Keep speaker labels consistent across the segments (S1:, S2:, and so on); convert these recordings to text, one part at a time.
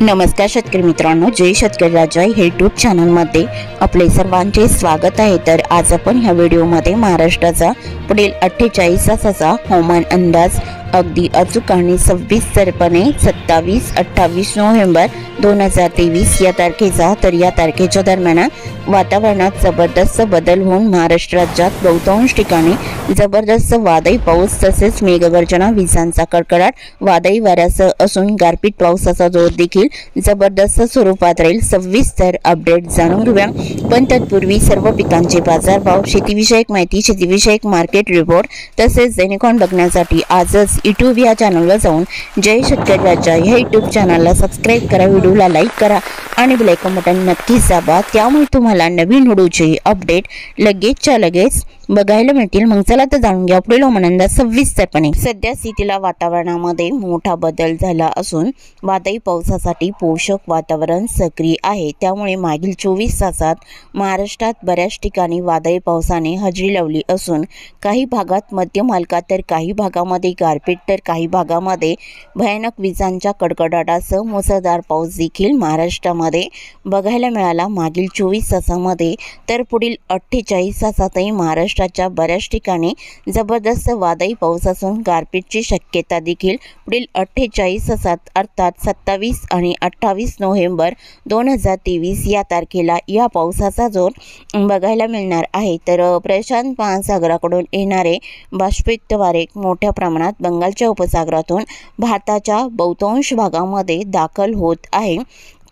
S1: नमस्कार शेतकरी मित्रांनो, जय शेतकरी राजा हे यूट्यूब चॅनलमध्ये आपले सर्वांचे स्वागत आहे। तर आज आपण ह्या व्हिडिओमध्ये महाराष्ट्राचा पुढील 48 तासाचा हवामान अंदाज अगदी अचूक आणि सविस्तरपणे 27-28 नोव्हेंबर 2023 या तारखेचा, तर या तारखेच्या दरम्यान वातावरणात जबरदस्त बदल होऊन महाराष्ट्र राज्यात बहुतांश ठिकाणी जबरदस्त वादळी पाऊस तसेच मेघगर्जना, विजांचा कडकडाट, वादळी वाऱ्यासह असून गारपीट पावसाचा जोर देखील जबरदस्त स्वरूपात राहील। सविस्तर अपडेट जाणून घेऊया, पण तत्पूर्वी सर्व पिकांचे बाजारभाव, शेतीविषयक माहिती, शेतीविषयक मार्केट रिपोर्ट तसेच दैनिकॉन बघण्यासाठी आजच यूट्यूब या चॅनलवर जाऊन जय शेतकरी राजा या यूट्यूब चॅनलला सबस्क्राइब करा, व्हिडिओला लाईक करा आणि बेल आयकॉन बटन नक्कीच दाबा, त्यामुळे तुम्हाला नवीन व्हिडिओचे अपडेट लगेचच्या लगेच बघायला मिळतील। मग चला तर जाणून घ्या पुढील हवामानाचा सविस्तरपणे। सध्या स्थितीला वातावरणामध्ये मोठा बदल झाला असून वादळी पावसासाठी पोषक वातावरण सक्रिय आहे, त्यामुळे मागील 24 तासात महाराष्ट्रात बऱ्याच ठिकाणी वादळी पावसाने हजेरी लावली असून काही भागात मध्यम हलका तर काही भागामध्ये गारपीट तर काही भागामध्ये भयानक विजांच्या कडकडाटासह मुसळधार पाऊस देखील महाराष्ट्रामध्ये बघायला मिळाला मागील 24 तासामध्ये। तर पुढील 48 तासातही महाराष्ट्राच्या बऱ्याच ठिकाणी जबरदस्त वादळी पाऊस असून गारपीटची शक्यता देखील पुढील 48 तासात अर्थात 27 आणि 28 नोव्हेंबर 2023 या तारखेला या पावसाचा जोर बघायला मिळणार आहे। तर प्रशांत महासागराकडून येणारे बाष्पयुक्त वारे मोठ्या प्रमाणात बंगालच्या उपसागरातून भारताच्या बहुतांश भागामध्ये दाखल होत आहे।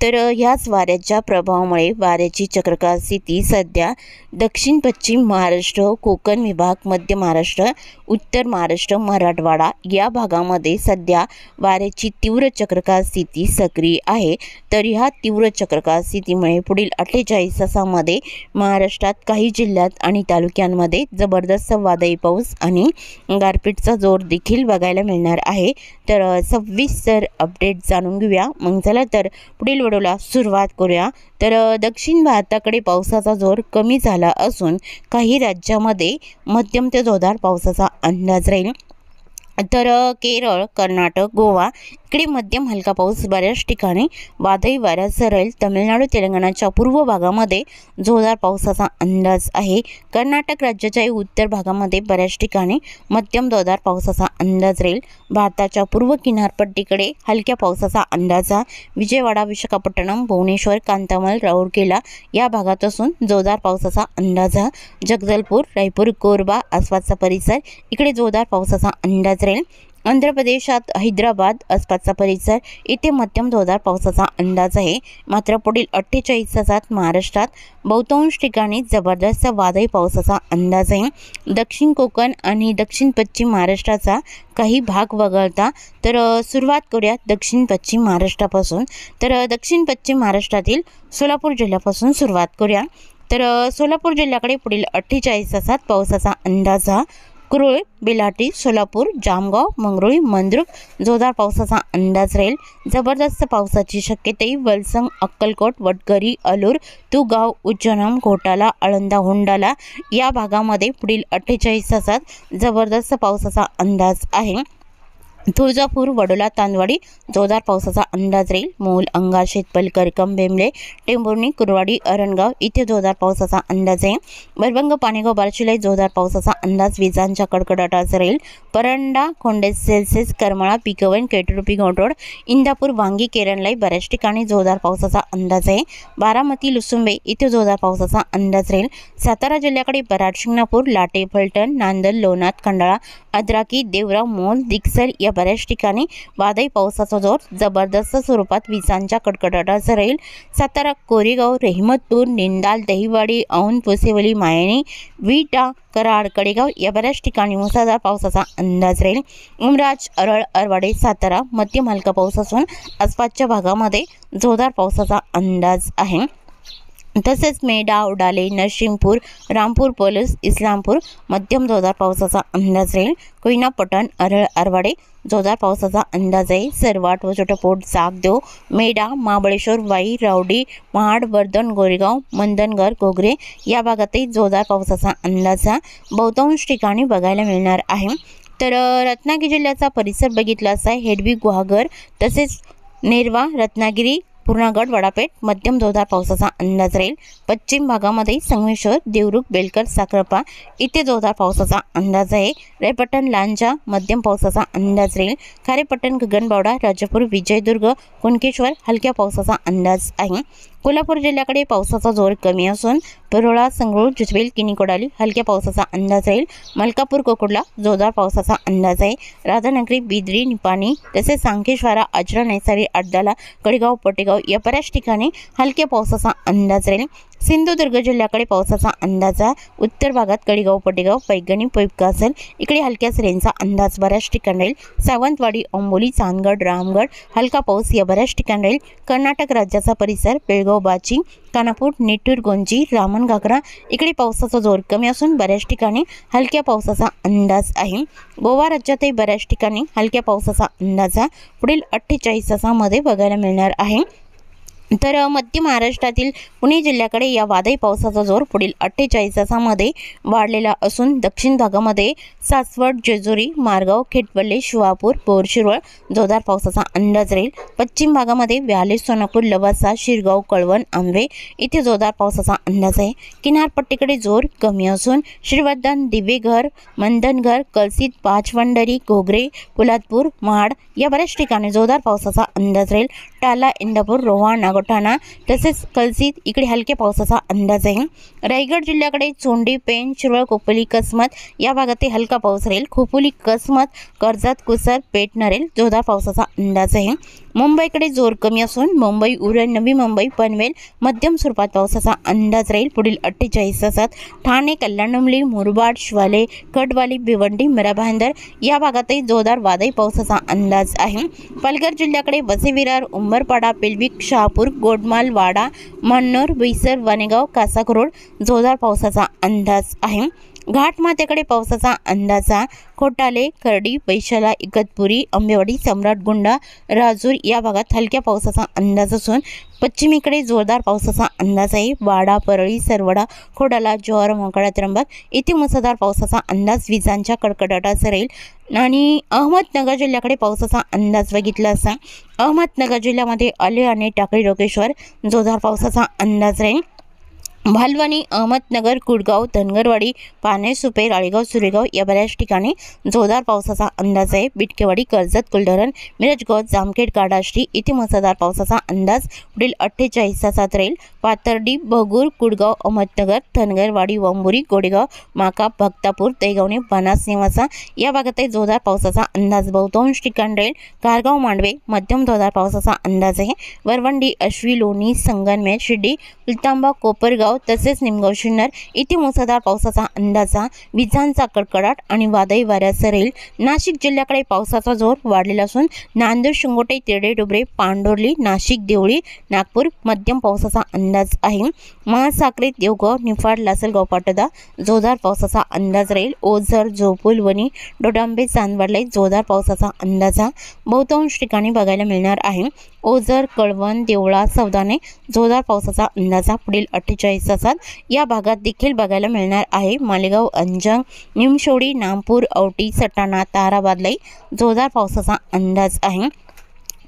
S1: तर ह्याच वाऱ्याच्या प्रभावामुळे वाऱ्याची चक्रवात स्थिती सध्या दक्षिण पश्चिम महाराष्ट्र, कोकण विभाग, मध्य महाराष्ट्र, उत्तर महाराष्ट्र, मराठवाडा या भागामध्ये सध्या वाऱ्याची तीव्र चक्रवात स्थिती सक्रिय आहे। तर ह्या तीव्र चक्रवात स्थितीमुळे पुढील 48 तासामध्ये महाराष्ट्रात काही जिल्ह्यात आणि तालुक्यांमध्ये जबरदस्त वादळी पाऊस आणि गारपीटचा जोर देखील बघायला मिळणार आहे। तर सविस्तर अपडेट जाणून घेऊया, मग चला तर पुढील व्हिडिओला सुरुवात करूया। तर दक्षिण भारताकडे पावसाचा जोर कमी झाला असून काही राज्यामध्ये मध्यम ते जोरदार पावसाचा अंदाज राहील। तर केरळ, कर्नाटक, गोवा इकडे मध्यम हलका पाऊस बऱ्याच ठिकाणी वादळी वाऱ्यासह राहील। तमिळनाडू, तेलंगणाच्या पूर्व भागामध्ये जोरदार पावसाचा अंदाज आहे। कर्नाटक राज्याच्या उत्तर भागामध्ये बऱ्याच ठिकाणी मध्यम जोरदार पावसाचा अंदाज राहील। भारताच्या पूर्व किनारपट्टीकडे हलक्या पावसाचा अंदाज विजयवाडा, विशाखापट्टणम, भुवनेश्वर, कांतामल, राऊरकेला या भागात असून जोरदार पावसाचा अंदाज जगदलपूर, रायपूर, कोरबा आसपासचा परिसर इकडे जोरदार पावसाचा अंदाज राहील। आंध्र प्रदेशात हैदराबाद आसपासचा परिसर इथे मध्यम जोरदार पावसाचा अंदाज आहे। मात्र पुढील 48 तासात महाराष्ट्रात बहुतांश ठिकाणी जबरदस्त वादळी पावसाचा अंदाज आहे। दक्षिण कोकण आणि दक्षिण पश्चिम महाराष्ट्राचा काही भाग वगळता तर सुरुवात करूया दक्षिण पश्चिम महाराष्ट्रापासून। तर दक्षिण पश्चिम महाराष्ट्रातील सोलापूर जिल्ह्यापासून सुरुवात करूया। तर सोलापूर जिल्ह्याकडे पुढील 48 तासात पावसाचा अंदाज कुरुळ, बेलाटी, सोलापूर, जामगाव, मंगरुळ, मंद्रुप जोरदार पावसाचा अंदाज राहील। जबरदस्त पावसाची शक्यता वलसंग, अक्कलकोट, वडगरी, अलूर, तुगाव, उज्जैन, घोटाला, आळंदा, होंडाला या भागामध्ये पुढील 48 तासात जबरदस्त पावसाचा अंदाज आहे। तुळजापूर, वडोला, तांदवाडी जोरदार पावसाचा अंदाज राहील। मूल, अंगार, शेतपल, करकम, बेंबले, टेंभुर्णी, कुरवाडी, अरणगाव इथे जोरदार पावसाचा अंदाज आहे। बरबंग, पाणेगाव, बारशिलाई जोरदार पावसाचा अंदाज विजांच्या कडकडाटाचा राहील। परंडा, खोंडे, सेल्सियस, करमाळा, पिकवन, केटरुपी, घोटरोड, इंदापूर, वांगी, केरणलाई बऱ्याच ठिकाणी जोरदार पावसाचा अंदाज आहे। बारामती, लुसुंबे इथे जोरदार पावसाचा अंदाज राहील। सातारा जिल्ह्याकडे बराड, शिंगणापूर, लाटे, फलटण, नांदल, लोणात, खंडाळा, अद्राकी, देवरा, मोल, दिगसर या बऱ्याच ठिकाणी वादळी पावसाचा जोर जबरदस्त स्वरूपात विजांच्या कडकडाटाचा राहील। सातारा, कोरेगाव, रेहमतपूर, निंदाल, दहिवाडी, औंध, पुसेवली, मायणी, विटा, कराड, कडेगाव या बऱ्याच ठिकाणी मुसळधार पावसाचा अंदाज राहील। उमराज, अरळ, अरवाडे, सातारा मध्यम हलका पाऊस असून आसपासच्या भागामध्ये जोरदार पावसाचा अंदाज आहे। तसेच मेढा, उडाले, नरसिंहपूर, रामपूर, पलूस, इस्लामपूर मध्यम जोरदार पावसाचा अंदाज राहील। कोयना, पटण, अरळ, अरवाडे जोरदार पावसाचा अंदाज आहे। सरवाट, वचोटपोट, जागदेव, मेढा, महाबळेश्वर, वाई, रावडी, महाड, वर्धन, गोरेगाव, मंदनगर, घोगरे या भागातही जोरदार पावसाचा अंदाज बहुतांश ठिकाणी बघायला मिळणार आहे। तर रत्नागिरी जिल्ह्याचा परिसर बघितला असता हेडवी, गुहागर तसेच नेरवा, रत्नागिरी, पूर्णागड, वडापेठ मध्यम जोरदार पावसाचा अंदाज राहील। पश्चिम भागामध्ये संगमेश्वर, देवरुख, बेलकर, साखरपा इथे जोरदार पावसाचा अंदाज आहे। रेपटण, लांजा मध्यम पावसाचा अंदाज राहील। खारेपटण, गगनबावडा, राजापूर, विजयदुर्ग, कुणकेश्वर हलक्या पावसाचा अंदाज आहे। कोल्हापूर जिल्ह्याकडे पावसाचा जोर कमी असून परोळा, संगरूळ, जुजबेल, किनीकोडाली हलक्या पावसाचा अंदाज राहील। मलकापूर, कोकुडला जोरदार पावसाचा अंदाज आहे। राधानगरी, बिदरी, निपाणी तसेच सांकेश्वरा, आजरा, नैसारी, अड्डाला, कडेगाव, पटेगाव या बऱ्याच ठिकाणी हलक्या पावसाचा अंदाज राहील। सिंधुदुर्ग जिल्ह्याकडे पावसाचा अंदाज उत्तर भागात कडेगाव, पटेगाव, पैगणी, पैपकासल इकडे हलक्या सरींचा अंदाज बऱ्याच ठिकाणी राहील। सावंतवाडी, अंबोली, चांदगड, रामगड हलका पाऊस या बऱ्याच ठिकाणी राहील। कर्नाटक राज्याचा परिसर बेळगाव, बाची, कानापूर, नेटूर, गोंजी, रामन, घागरा इकडे पावसाचा जोर कमी असून बऱ्याच ठिकाणी हलक्या पावसाचा अंदाज आहे। गोवा राज्यातही बऱ्याच ठिकाणी हलक्या पावसाचा अंदाज पुढील 48 तासांमध्ये बघायला मिळणार आहे। तर मध्य महाराष्ट्रातील पुणे जिल्ह्याकडे या वादळी पावसाचा जोर पुढील 48 तासांमध्ये वाढलेला असून दक्षिण भागामध्ये सासवड, जेजुरी, मारगाव, खेटवल्ले, शिवापूर, बोरशिरवळ जोरदार पावसाचा अंदाज राहील। पश्चिम भागामध्ये व्याले, सोनापूर, लवासा, शिरगाव, कळवण, आंबे इथे जोरदार पावसाचा अंदाज आहे। किनारपट्टीकडे जोर कमी असून श्रीवर्धन, दिवेघर, मंदनघर, कलसीत, पाचवंडरी, घोगरे, पोलादपूर, महाड या बऱ्याच ठिकाणी जोरदार पावसाचा अंदाज राहील। टाला, इंदापूर, रोहा, नागोठाणा तसेच कलसीत इकडे हलक्या पावसाचा अंदाज आहे। रायगड जिल्ह्याकडे चोंडी, पेण, शिरवळ, कोपली, कसमत या भागात हलका पाऊस राहील। खोपोली, कसमत, कर्जत, कुसर, पेठ, नरेल जोरदार पावसाचा अंदाज आहे। मुंबईकडे जोर कमी असून मुंबई, उरण, नवी मुंबई, पनवेल मध्यम स्वरूपात पावसाचा अंदाज राहील। पुढील 48 तासात ठाणे, कल्याणमली, मुरबाड, शिवाले, कडवाली, भिवंडी, मिरा भाईंदर या भागातही जोरदार वादळी पावसाचा अंदाज आहे। पालघर जिल्ह्याकडे वसई-विरार, उंबरपाडा, पिलविक, शहापूर, गोडमाल, वाडा, मन्नोर, बोईसर, वनेगाव, कासाकरोड जोरदार पावसाचा अंदाज आहे। घाटमाथ्याकडे पावसाचा अंदाजा खोटाले, खर्डी, पैशाला, इगतपुरी, आंबेवाडी, सम्राटगुंडा, राजूर या भागात हलक्या पावसाचा अंदाज असून पश्चिमेकडे जोरदार पावसाचा अंदाज आहे। वाडा, परळी, सरवडा, खोडाला, जोर, मोकाळा, त्र्यंबक इथे मुसळधार पावसाचा अंदाज विजांच्या कडकडाटासह राहील। आणि अहमदनगर जिल्ह्याकडे पावसाचा अंदाज बघितला असता अहमदनगर जिल्ह्यामध्ये आले आणि टाकळी, रोकेश्वर जोरदार पावसाचा अंदाज राहील। भालवणी, अहमदनगर, कुडगाव, धनगरवाडी, पाने, सुपे, राळेगाव, सुरेगाव या बऱ्याच ठिकाणी जोरदार पावसाचा अंदाज आहे। बिटकेवाडी, कर्जत, कुलधरण, मिरजगाव, जामखेड, काडाश्री इथे मुसळधार पावसाचा अंदाज पुढील 48 तासात राहील। पाथर्डी, भगूर, कुडगाव, अहमदनगर, धनगरवाडी, वंबुरी, गोडेगाव, माका, भक्तापूर, दैगावणे, बनास, निवासा या भागातही जोरदार पावसाचा अंदाज बहुतांश ठिकाणी राहील। कारगाव, मांडवे मध्यम जोरदार पावसाचा अंदाज आहे। वरवंडी, अश्वी, लोणी, संगनमेर, शिर्डी, उलतांबा, कोपरगाव तसेच निमगाव, शिन्नर इथे मुसळधार पावसाचा अंदाजा विजांचा कडकडाट आणि वादळी वाऱ्यासह राहील। नाशिक जिल्ह्याकडे पावसाचा जोर वाढलेला असून नांदेड, शिंगोटे, तेरडे, डोबरे, पांडोर्ली, नाशिक, देवळी, नागपूर मध्यम पावसाचा अंदाज आहे। महासाखरे, देवगाव, निफाड, लासलगाव, पाटोदा जोरदार पावसाचा अंदाज राहील। ओझर, जोपूल, वणी, डोडांबे, चांदवडला जोरदार पावसाचा अंदाजा बहुतांश ठिकाणी बघायला मिळणार आहे। ओझर, कळवण, देवळा, सौदाने जोरदार पावसाचा अंदाजा पुढील 48 तासात या भागात देखील बघायला मिळणार आहे। मालेगाव, अंजंग, निमशोडी, नामपूर, औटी, सटाणा, ताराबादलाही जोरदार पावसाचा अंदाज आहे।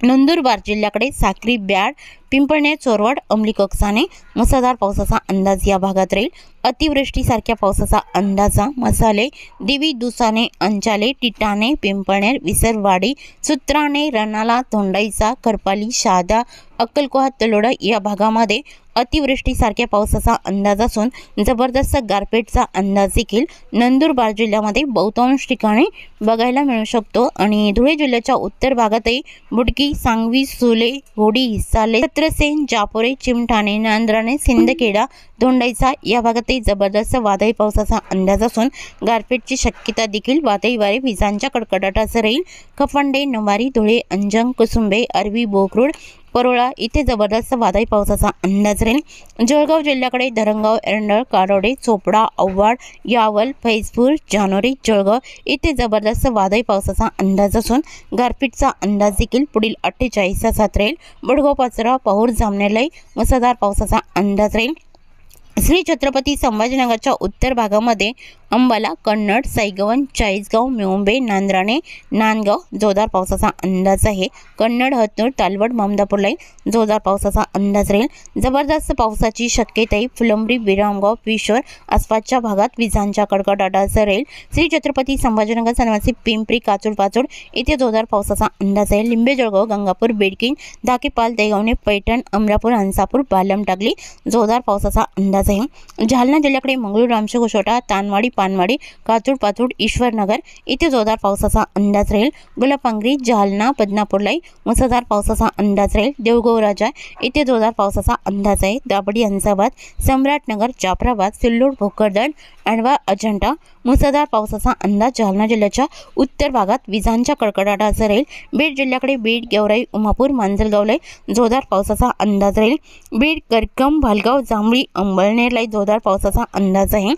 S1: नंदुरबार जिल्ह्याकडे साक्री, ब्याड, पिंपळनेर, चोरवड, अंमली, कक्साने मुसळधार पावसाचा अंदाज या भागात राहील। अतिवृष्टीसारख्या पावसाचा अंदाजा मसाले, देवी, दुसाने, अंचाले, टिटाणे, पिंपळनेर, विसरवाडी, सुत्राणे, रणाला, धोंडाईचा, करपाली, शहादा, अक्कलकोहा, तलोडा या भागामध्ये अतिवृष्टीसारख्या पावसाचा अंदाज असून जबरदस्त गारपीटचा अंदाज देखील नंदुरबार जिल्ह्यामध्ये बहुतांश ठिकाणी बघायला मिळू शकतो। आणि धुळे जिल्ह्याच्या उत्तर भागातही बुडकी, सांगवी, सोले, घोडी, हिसाले, छत्रसेन, जापोरे, चिमठाणे, नांद्राणे, सिंदखेडा, धोंडाईचा या भागातही जबरदस्त वादळी पावसाचा अंदाज असून गारपीटची शक्यता देखील वादळी वारे विजांच्या कडकडाटासह राहील। खफंडे, नवारी, धुळे, अंजंग, कुसुंबे, अरवी, बोकरूड, परोळा इथे जबरदस्त वादळी पावसाचा अंदाज राहील। जळगाव जिल्ह्याकडे धरणगाव, एरंडळ, कारोडे, चोपडा, आव्हाड, यावल, फैजपूर, जानोरी, जळगाव इथे जबरदस्त वादळी पावसाचा अंदाज असून गारपीटचा अंदाज देखील पुढील 48 तासात राहील। बडगाव, पाचोरा, पाहूर, जामनेरलाही मुसळधार पावसाचा अंदाज राहील। श्री छत्रपती संभाजीनगरच्या उत्तर भागामध्ये अंबाला, कन्नड, सैगवन, चाळीसगाव, म्योंबे, नांद्राणे, नांदगाव जोरदार पावसाचा अंदाज आहे। कन्नड, हतनूर, तालवड, ममदापूरला जोरदार पावसाचा अंदाज राहील। जबरदस्त पावसाची शक्यता आहे। फुलंब्री, विरामगाव, पिशोर आसपासच्या भागात विजांच्या कडकडाटासह राहील। श्री छत्रपती संभाजीनगर, सनवासी, पिंपरी, काचूड, पाचोड इथे जोरदार पावसाचा अंदाज आहे। लिंबे, जळगाव, गंगापूर, बेडकीन, दाकेपाल, देगावणे, पैठण, अमरापूर, हंसापूर, बालम, टाकली जोरदार पावसाचा अंदाज आहे। जालना जिल्ह्याकडे मंगळूर, रामशे, घोषोटा, तानवाडी, पानवाडी, काचूड, पाचोड, ईश्वरनगर इथे जोरदार पावसाचा अंदाज राहील। गुलाबपांगरी, जालना, बदनापूरला मुसळधार पावसाचा अंदाज राहील। देऊळगाव राजा इथे जोरदार पावसाचा अंदाज आहे। दाबडी, हंसाबाद, सम्राटनगर, जाफराबाद, सिल्लोड, भोकरदन, अँडवा, अजंठा मुसळधार पावसाचा अंदाज। जालना जिल्ह्याच्या उत्तर भागात विजांच्या कडकडाटासह राहील। बीड जिल्ह्याकडे बीड, गेवराई, उमापूर, मांजलगावला जोरदार पावसाचा अंदाज राहील। बीड, करकम, भालगाव, जांभळी, अंबळनेरला जोरदार पावसाचा अंदाज आहे।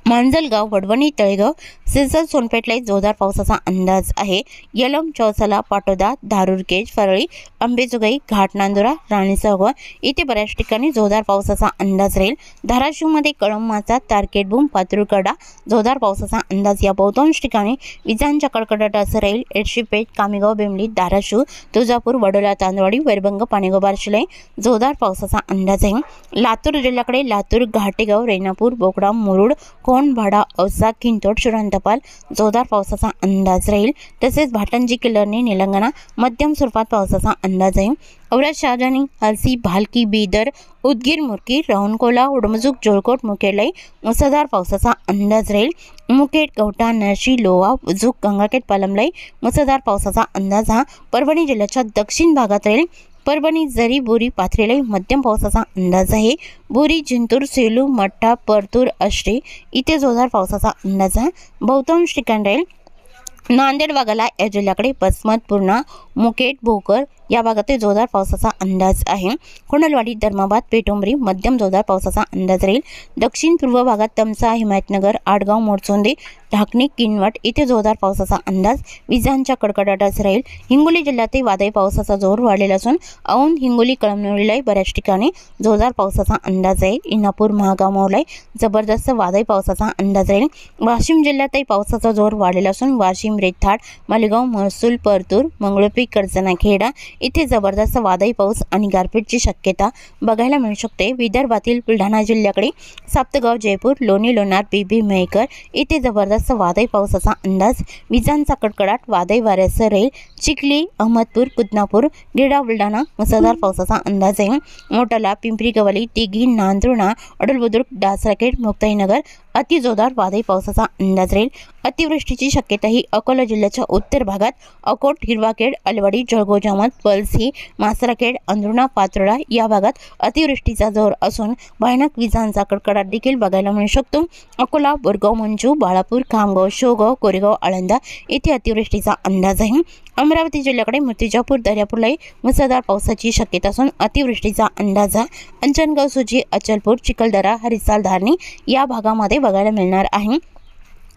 S1: मांजलगाव, वडवणी, तळेगाव, सिरसर, सोनपेठला जोरदार पावसाचा अंदाज आहे। यलम, चौसाला, पाटोदा, धारूरकेज, फरळी, अंबेजोगाई, घाट, नांदुरा, राणीसगाव इथे बऱ्याच ठिकाणी जोरदार पावसाचा अंदाज राहील। धाराशिवमध्ये कळंबाचा, तारकेटबूम, पातुरकडा जोरदार पावसाचा अंदाज। या बहुतांश ठिकाणी विजांच्या कडकडाटासह राहील। एडशीपेठ, कामेगाव, बेंबली, धाराशिव, तुळजापूर, वडोला, तांदवाडी, वैरभंग, पाणेगाव, बार्शीला जोरदार पावसाचा अंदाज आहे। लातूर जिल्ह्याकडे लातूर, घाटेगाव, रेणापूर, बोकडा, मुरुड, भाडा, औसा, किंतोड, शिरांतपाल जोरदार पावसाचा अंदाज राहील। तसेच भाटंजी, किल्लर्णी, निलंगणा मध्यम स्वरूपात पावसाचा अंदाज आहे। औरत, शहाजानी, हलसी, भालकी, बीदर, उदगीर, मुरकी, राहुनकोला, उडमजुक, जोळकोट, मुखेडलाई मुसळधार पावसाचा अंदाज राहील। मुखेड, कवठा, नरशी, लोहा, उजुक, गंगाखेड, पालमलाई मुसळधार पावसाचा अंदाज हा परभणी जिल्ह्याच्या दक्षिण भागात राहील। परभणी, जरी, बोरी, पाथरीला मध्यम पावसाचा अंदाज आहे। बोरी, जिंतूर, सेलू, मठ्ठा, परतूर, आष्टे इथे जोरदार पावसाचा अंदाज आहे। बहुतांश ठिकाणी राहील। नांदेड भागाला या जिल्ह्याकडे पसमत, पूर्णा, मुखेड, भोकर या भागात जोरदार पावसाचा अंदाज आहे। कोंडलवाडी, धर्माबाद, पेटुंबरी मध्यम जोरदार पावसाचा अंदाज राहील। दक्षिण पूर्व भागात तमसा, हिमायतनगर, आडगाव, मोरचोंदे, ढाकणी, किनवट इथे जोरदार पावसाचा अंदाज। विजांच्या कडकडाटासह राहील। हिंगोली जिल्ह्यात वादळी पावसाचा जोर वाढलेला असून औंध, हिंगोली, कळमनुरीला बऱ्याच ठिकाणी जोरदार पावसाचा अंदाज आहे। इंदापूर, महागाव, मौलाई जबरदस्त वादळी पावसाचा अंदाज राहील। वाशिम जिल्ह्यातही पावसाचा जोर वाढलेला असून वाशिम, रेथाड, मालेगाव, महसूल, परतूर, मंगळुपी, कर्जना, खेडा इथे जबरदस्त वादळी पाऊस आणि गारपीटची शक्यता बघायला मिळू शकते। विदर्भातील बुलढाणा जिल्ह्याकडे साप्तगाव, जयपूर, लोणी, लोणार, बीबी, मेहकर इथे जबरदस्त वादळी पावसाचा अंदाज। विजांचा कडकडाट, वादळी वाऱ्यासह राहील। चिखली, अहमदपूर, कुदनापूर, गिरडा, बुलढाणा मुसळधार पावसाचा अंदाज आहे। मोटाला, पिंपरी, गवली, तिघी, नांदुर्णा, अडलबुद्रुक, डासराखेड, मुक्ताईनगर अति जोरदार वादळी पावसाचा अंदाज राहील। अतिवृष्टीची शक्यता ही अकोला जिल्ह्याच्या उत्तर भागात अकोट, हिरवाखेड, अलवाडी, जळगाव, जामत, पळसी, मासराखेड, अंधुणा, पातोडा या भागात अतिवृष्टीचा जोर असून भयानक विजांचा कडकडाट देखील बघायला मिळू शकतो। अकोला, बोरगाव, मंजू, बाळापूर, खामगाव, शेवगाव, कोरेगाव, आळंदा येथे अतिवृष्टीचा अंदाज आहे। अमरावती जिल्ह्याकडे मूर्तिजापूर, दर्यापूरला मुसळधार पावसाची शक्यता असून अतिवृष्टीचा अंदाज अंजनगाव, सुजी, अचलपूर, चिखलदरा, हरिसाल, धारणी या भागामध्ये बघायला मिळणार आहे।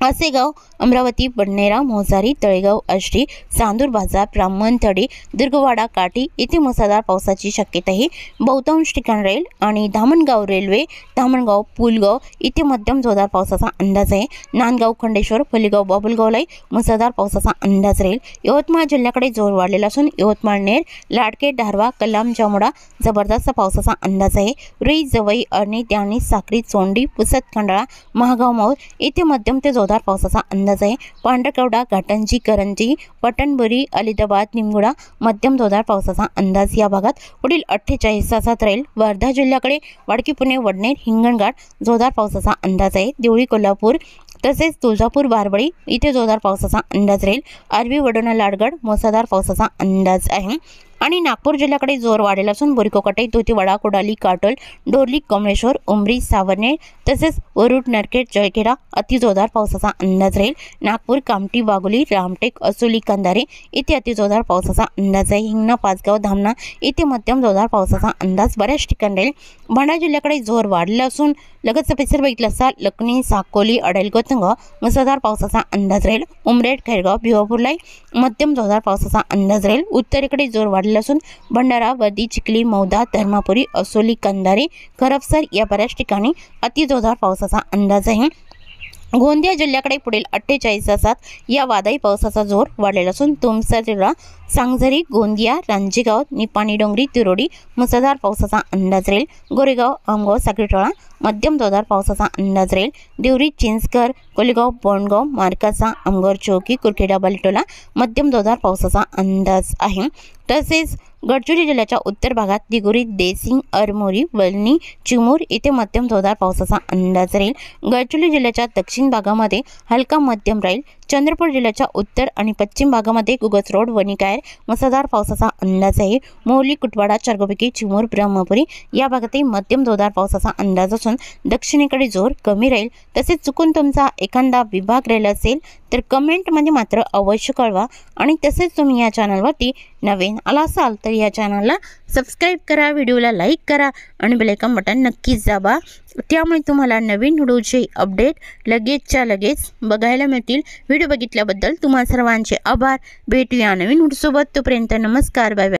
S1: आसेगाव, अमरावती, बडनेरा, मोजारी, तळेगाव, आष्टी, चांदूर बाजार, ब्राह्मणथडी, दुर्गवाडा, काठी इथे मुसळधार पावसाची शक्यता ही बहुतांश ठिकाणी राहील। आणि धामणगाव रेल्वे, धामणगाव, पुलगाव इथे मध्यम जोरदार पावसाचा अंदाज आहे। नांदगाव, खंडेश्वर, फुलेगाव, बाबुलगावला मुसळधार पावसाचा अंदाज राहील। यवतमाळ जिल्ह्याकडे जोर वाढलेला असून यवतमाळ, नेर, लाडके, धारवा, कलाम, जामुडा जबरदस्त पावसाचा अंदाज आहे। रुई, जवई, अरणी, त्याणी, साक्री, चोंडी, पुसद, खंडाळा, महागाव, मौर इथे मध्यम ते जोरदार पावसाचा अंदाज आहे। पांढरकवडा, घाटंजी, करंजी, पटणबुरी, अलिदाबाद, निमगुडा मध्यम जोरदार पावसाचा अंदाज या भागात पुढील 48 तासात राहील। वर्धा जिल्ह्याकडे वाडकी, पुणे, वडनेर, हिंगणघाट जोरदार पावसाचा अंदाज आहे। देवळी, कोल्हापूर तसेच तुळजापूर, बारबळी इथे जोरदार पावसाचा अंदाज राहील। आरवी, वडोणा, लाडगड मुसळधार पावसाचा अंदाज आहे। आणि नागपूर जिल्ह्याकडे जोर वाढलेला असून बोरीकोकटे, तोतीवाडा, कोडाली, काटोल, डोरली, कमळेश्वर, उमरी, सावर्णे तसेच वरुड, नरखेड, जळखेडा अतिजोरदार पावसाचा अंदाज राहील। नागपूर, कामठी, वाघोली, रामटेक, असोली, कंधारे इथे अतिजोरदार पावसाचा अंदाज आहे। हिंगणा, पाचगाव, धामणा इथे मध्यम जोरदार पावसाचा अंदाज बऱ्याच ठिकाणी राहील। भंडारा जिल्ह्याकडे जोर वाढलेला असून लगतचा परिसर बघितला असता लखनी, साकोली, अडेल, गतंगाव मुसळधार पावसाचा अंदाज राहील। उमरेड, खैरगाव, भिवापूरला मध्यम जोरदार पावसाचा अंदाज राहील। उत्तरेकडे जोर वाढलेला असून भंडारा, वर्दी, चिखली, मौदा, धर्मापुरी, असोली, कंधारे, करपसर या बऱ्याच ठिकाणी अतिजोरदार पावसाचा अंदाज आहे। गोंदिया जिल्ह्याकडे पुढील 48 तासात या वादळी पावसाचा जोर वाढलेला असून तुमसर, सांगझरी, गोंदिया, रांजेगाव, निपाणी डोंगरी, तिरोडी मुसळधार पावसाचा अंदाज राहील। गोरेगाव, आमगाव, साखरटोळा मध्यम जोरदार पावसाचा अंदाज राहील। देवरी, चिंचकर, कोलेगाव, बोंडगाव, मार्काचा, आमगाव चौकी, कुरखेडा, बलटोला मध्यम जोरदार पावसाचा अंदाज आहे। तसेच गडचिरोली जिल्ह्याच्या उत्तर भागात दिगोरी, देसिंग, अरमोरी, वलनी, चिमूर इथे मध्यम जोरदार पावसाचा अंदाज राहील। गडचिरोली जिल्ह्याच्या दक्षिण भागामध्ये हलका मध्यम राहील। चंद्रपूर जिल्ह्याच्या उत्तर आणि पश्चिम भागामध्ये गुगस रोड, वणीकायर मुसळधार पावसाचा अंदाज आहे। मोहली, कुटवाडा, चारगोपैकी, चिमूर, ब्रह्मपुरी या भागातही मध्यम जोरदार पावसाचा अंदाज असून दक्षिणेकडे जोर कमी राहील। तसेच चुकून तुमचा एखादा विभाग राहिला असेल तर कमेंटमध्ये मात्र अवश्य कळवा। आणि तसेच तुम्ही या चॅनलवरती नवीन आला असाल तर या चॅनलला सबस्क्राईब करा, व्हिडिओला लाईक करा आणि बेल आयकॉन बटन नक्कीच दाबा। त्यामुळे तुम्हाला नवीन व्हिडिओचे अपडेट लगेचच्या लगेच बघायला मिळतील। व्हिडिओ बघितल्याबद्दल तुम्हा सर्वांचे आभार। भेटूया नवीन व्हिडिओसोबत, तोपर्यंत नमस्कार, बाय बाय।